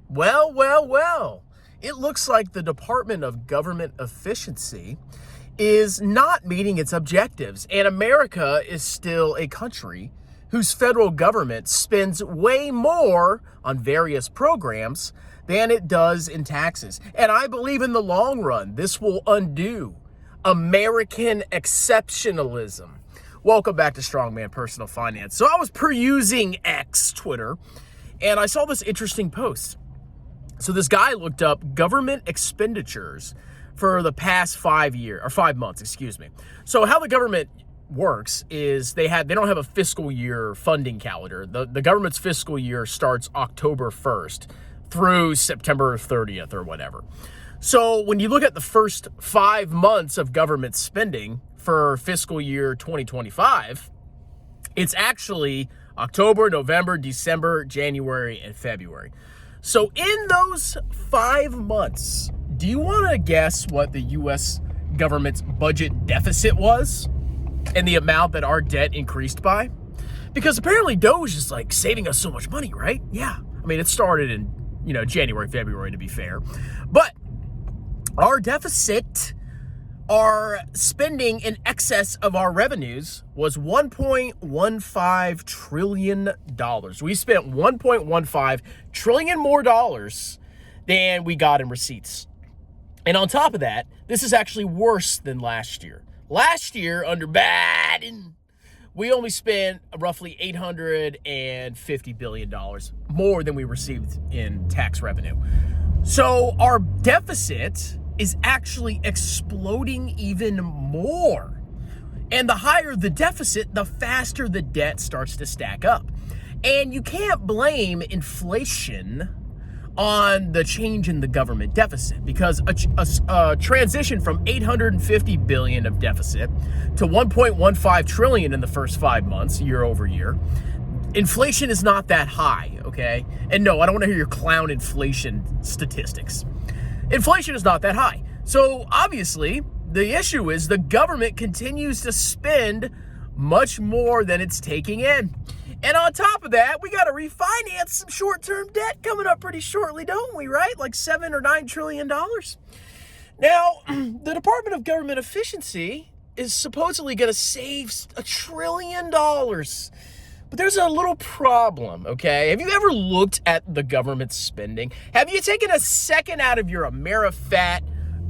Well. It looks like the Department of Government Efficiency is not meeting its objectives, and America is still a country whose federal government spends way more on various programs than it does in taxes. And I believe in the long run, this will undo American exceptionalism. Welcome back to Strongman Personal Finance. So I was perusing X, Twitter, and I saw this interesting post. So this guy looked up government expenditures for the past 5 months. So how the government works is they don't have a fiscal year funding calendar. The government's fiscal year starts October 1st through September 30th or whatever. So when you look at the first 5 months of government spending for fiscal year 2025, it's actually October, November, December, January, and February. So in those 5 months, do you want to guess what the U.S. government's budget deficit was and the amount that our debt increased by? Because apparently DOGE is like saving us so much money, right? Yeah. I mean, it started in, January, February, to be fair. But our deficit, our spending in excess of our revenues was $1.15 trillion. We spent $1.15 trillion more dollars than we got in receipts. And on top of that, this is actually worse than last year. Last year, under Biden, we only spent roughly $850 billion more than we received in tax revenue. So our deficit is actually exploding even more. And the higher the deficit, the faster the debt starts to stack up. And you can't blame inflation on the change in the government deficit, because a transition from $850 billion of deficit to $1.15 trillion in the first 5 months, year over year, inflation is not that high, okay? And no, I don't want to hear your clown inflation statistics. Inflation is not that high. So obviously, the issue is the government continues to spend much more than it's taking in. And on top of that, we got to refinance some short-term debt coming up pretty shortly, don't we, right? Like $7 or $9 trillion. Now, the Department of Government Efficiency is supposedly going to save $1 trillion. But there's a little problem, okay? Have you ever looked at the government spending? Have you taken a second out of your AmeriFat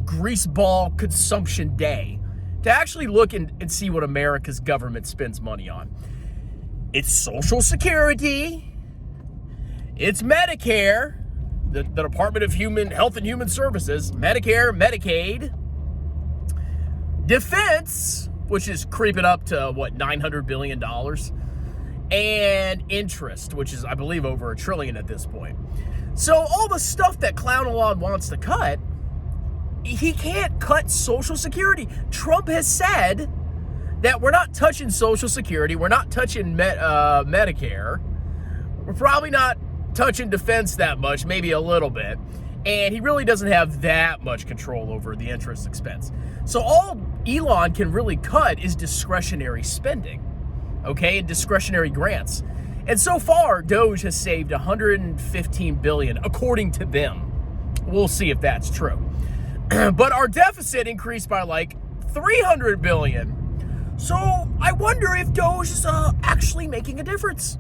greaseball consumption day to actually look and see what America's government spends money on? It's Social Security, it's Medicare, the Department of Health and Human Services, Medicare, Medicaid, Defense, which is creeping up to, $900 billion, and interest, which is, I believe, over $1 trillion at this point. So all the stuff that Clown-a-Lon wants to cut, he can't cut Social Security. Trump has said that we're not touching Social Security, we're not touching Medicare, we're probably not touching defense that much, maybe a little bit, and he really doesn't have that much control over the interest expense. So all Elon can really cut is discretionary spending, okay, and discretionary grants. And so far, DOGE has saved $115 billion, according to them. We'll see if that's true. But our deficit increased by like $300 billion. So I wonder if DOGE is actually making a difference.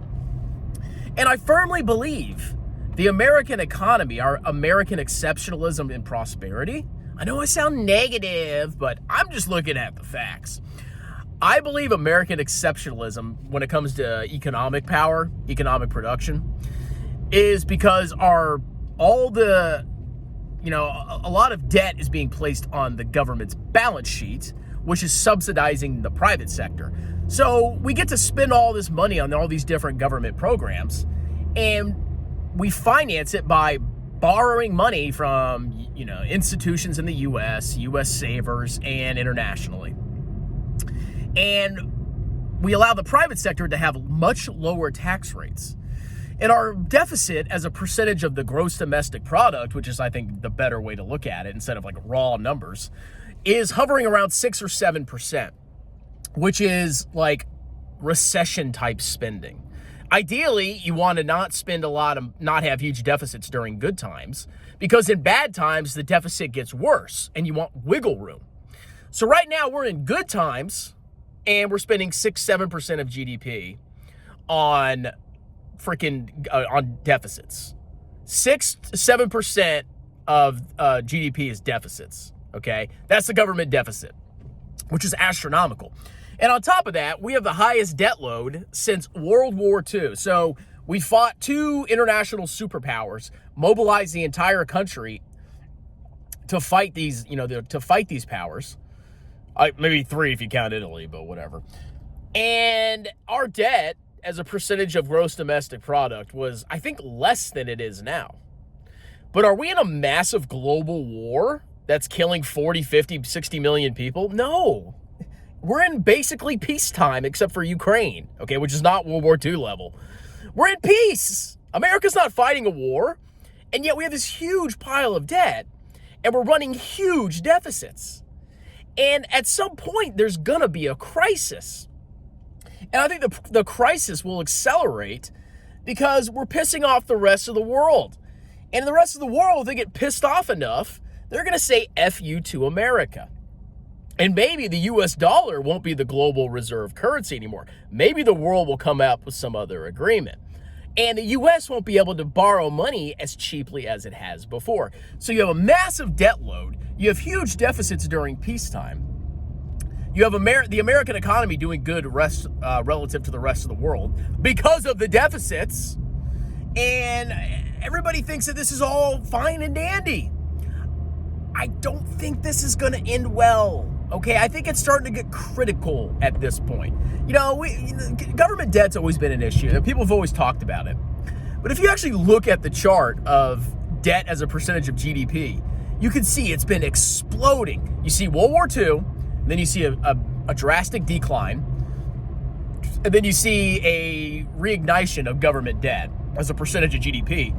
And I firmly believe the American economy, our American exceptionalism and prosperity, I know I sound negative, but I'm just looking at the facts. I believe American exceptionalism, when it comes to economic power, economic production, is because a lot of debt is being placed on the government's balance sheet, which is subsidizing the private sector. So we get to spend all this money on all these different government programs, and we finance it by borrowing money from, institutions in the U.S., U.S. savers, and internationally. And we allow the private sector to have much lower tax rates. And our deficit as a percentage of the gross domestic product, which is, I think, the better way to look at it instead of like raw numbers, is hovering around 6 or 7%, which is like recession type spending. Ideally, you want to not spend a lot of, not have huge deficits during good times, because in bad times, the deficit gets worse and you want wiggle room. So right now we're in good times and we're spending 6-7% of GDP on on deficits. 6-7% of GDP is deficits. Okay. That's the government deficit, which is astronomical. And on top of that, we have the highest debt load since World War II. So we fought two international superpowers, mobilized the entire country to fight these, to fight these powers. Maybe three if you count Italy, but whatever. And our debt as a percentage of gross domestic product was, I think, less than it is now. But are we in a massive global war that's killing 40, 50, 60 million people? No. We're in basically peacetime, except for Ukraine, okay, which is not World War II level. We're in peace. America's not fighting a war, and yet we have this huge pile of debt, and we're running huge deficits. And at some point, there's going to be a crisis. And I think the crisis will accelerate because we're pissing off the rest of the world. And the rest of the world, if they get pissed off enough, they're going to say F you to America. And maybe the US dollar won't be the global reserve currency anymore. Maybe the world will come up with some other agreement. And the US won't be able to borrow money as cheaply as it has before. So you have a massive debt load. You have huge deficits during peacetime. You have the American economy doing good relative to the rest of the world because of the deficits. And everybody thinks that this is all fine and dandy. I don't think this is going to end well. Okay, I think it's starting to get critical at this point. Government debt's always been an issue. People have always talked about it. But if you actually look at the chart of debt as a percentage of GDP, you can see it's been exploding. You see World War II, then you see a drastic decline, and then you see a reignition of government debt as a percentage of GDP.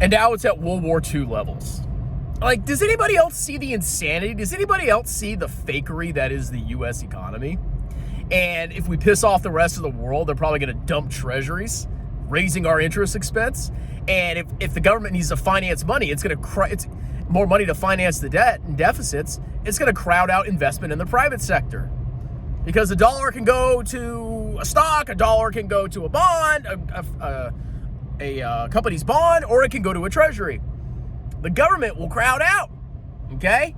And now it's at World War II levels. Like, does anybody else see the insanity? Does anybody else see the fakery that is the U.S. economy? And if we piss off the rest of the world, they're probably going to dump treasuries, raising our interest expense. And if the government needs to finance money, it's more money to finance the debt and deficits. It's going to crowd out investment in the private sector. Because a dollar can go to a stock, a dollar can go to a bond, a company's bond, or it can go to a treasury. The government will crowd out, okay?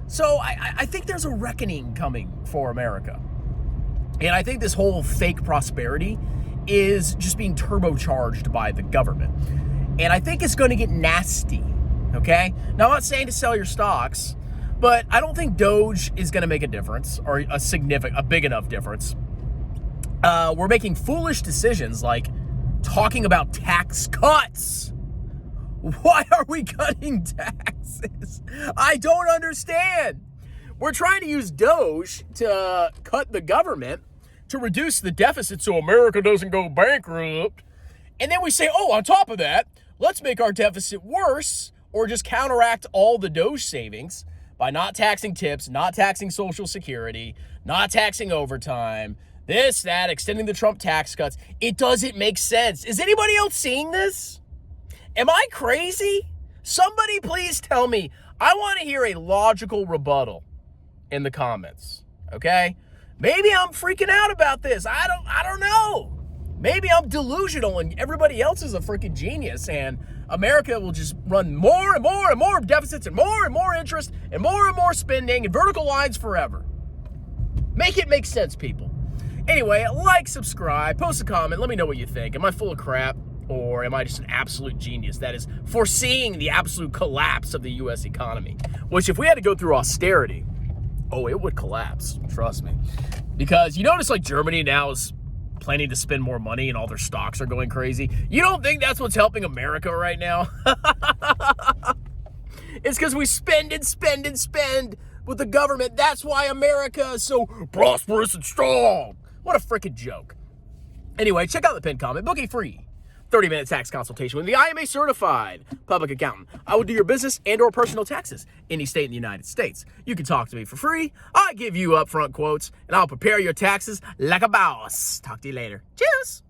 So I think there's a reckoning coming for America. And I think this whole fake prosperity is just being turbocharged by the government. And I think it's going to get nasty, okay? Now, I'm not saying to sell your stocks, but I don't think DOGE is going to make a difference or a big enough difference. We're making foolish decisions like talking about tax cuts. Why are we cutting taxes? I don't understand. We're trying to use DOGE to cut the government to reduce the deficit so America doesn't go bankrupt. And then we say, oh, on top of that, let's make our deficit worse or just counteract all the DOGE savings by not taxing tips, not taxing Social Security, not taxing overtime, this, that, extending the Trump tax cuts. It doesn't make sense. Is anybody else seeing this? Am I crazy? Somebody please tell me. I want to hear a logical rebuttal in the comments, okay? Maybe I'm freaking out about this. I don't know. Maybe I'm delusional and everybody else is a freaking genius and America will just run more and more and more deficits and more interest and more spending and vertical lines forever. Make it make sense, people. Anyway, like, subscribe, post a comment, let me know what you think. Am I full of crap? Or am I just an absolute genius that is foreseeing the absolute collapse of the U.S. economy? Which, if we had to go through austerity, it would collapse. Trust me. Because you notice, like, Germany now is planning to spend more money and all their stocks are going crazy. You don't think that's what's helping America right now? It's because we spend with the government. That's why America is so prosperous and strong. What a freaking joke. Anyway, check out the pinned comment. Book a free 30-minute tax consultation with the IMA certified public accountant. I will do your business and or personal taxes any state in the United States. You can talk to me for free. I give you upfront quotes and I'll prepare your taxes like a boss. Talk to you later. Cheers.